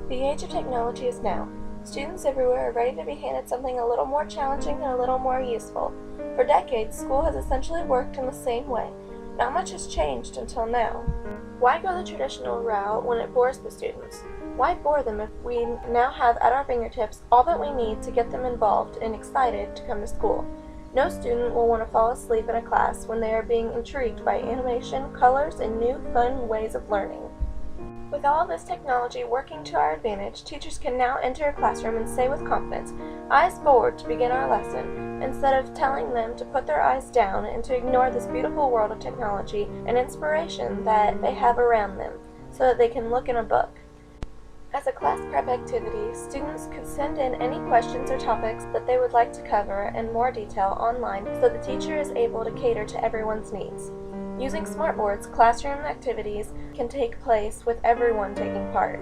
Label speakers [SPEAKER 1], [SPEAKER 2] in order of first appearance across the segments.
[SPEAKER 1] The age of technology is now. Students everywhere are ready to be handed something a little more challenging and a little more useful. For decades, school has essentially worked in the same way. Not much has changed until now. Why go the traditional route when it bores the students? Why bore them if we now have at our fingertips all that we need to get them involved and excited to come to school? No student will want to fall asleep in a class when they are being intrigued by animation, colors, and new fun ways of learning. With all of this technology working to our advantage, teachers can now enter a classroom and say with confidence, "Eyes forward" to begin our lesson, instead of telling them to put their eyes down and to ignore this beautiful world of technology and inspiration that they have around them, so that they can look in a book. As a class prep activity, students could send in any questions or topics that they would like to cover in more detail online so the teacher is able to cater to everyone's needs. Using smartboards, classroom activities can take place with everyone taking part.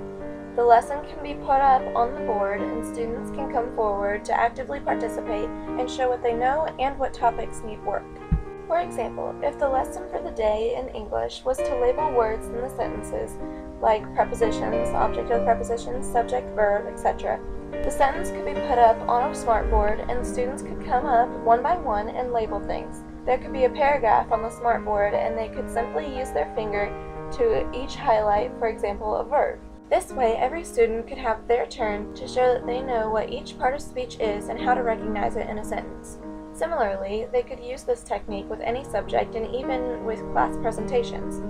[SPEAKER 1] The lesson can be put up on the board and students can come forward to actively participate and show what they know and what topics need work. For example, if the lesson for the day in English was to label words in the sentences, like prepositions, object of prepositions, subject, verb, etc., the sentence could be put up on a smartboard and the students could come up one by one and label things. There could be a paragraph on the smartboard and they could simply use their finger to each highlight, for example, a verb. This way, every student could have their turn to show that they know what each part of speech is and how to recognize it in a sentence. Similarly, they could use this technique with any subject and even with class presentations.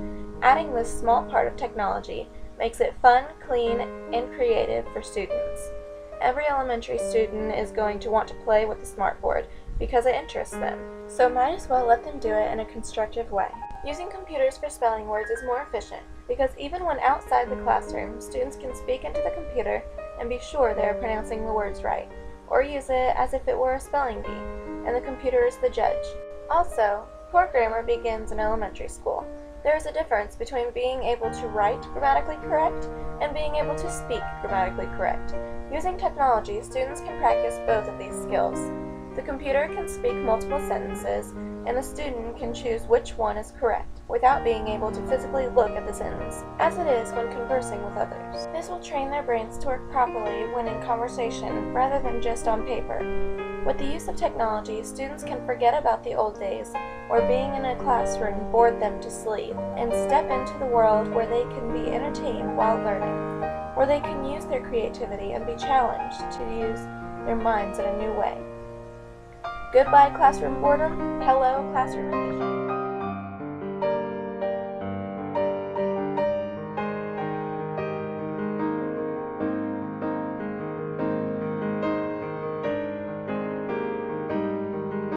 [SPEAKER 1] Adding this small part of technology makes it fun, clean, and creative for students. Every elementary student is going to want to play with the smartboard because it interests them, so might as well let them do it in a constructive way. Using computers for spelling words is more efficient because even when outside the classroom, students can speak into the computer and be sure they are pronouncing the words right, or use it as if it were a spelling bee, and the computer is the judge. Also, poor grammar begins in elementary school. There is a difference between being able to write grammatically correct and being able to speak grammatically correct. Using technology, students can practice both of these skills. The computer can speak multiple sentences, and the student can choose which one is correct, without being able to physically look at the sentence, as it is when conversing with others. This will train their brains to work properly when in conversation, rather than just on paper. With the use of technology, students can forget about the old days, where being in a classroom bored them to sleep, and step into the world where they can be entertained while learning, where they can use their creativity and be challenged to use their minds in a new way. Goodbye classroom boredom, hello classroom edition.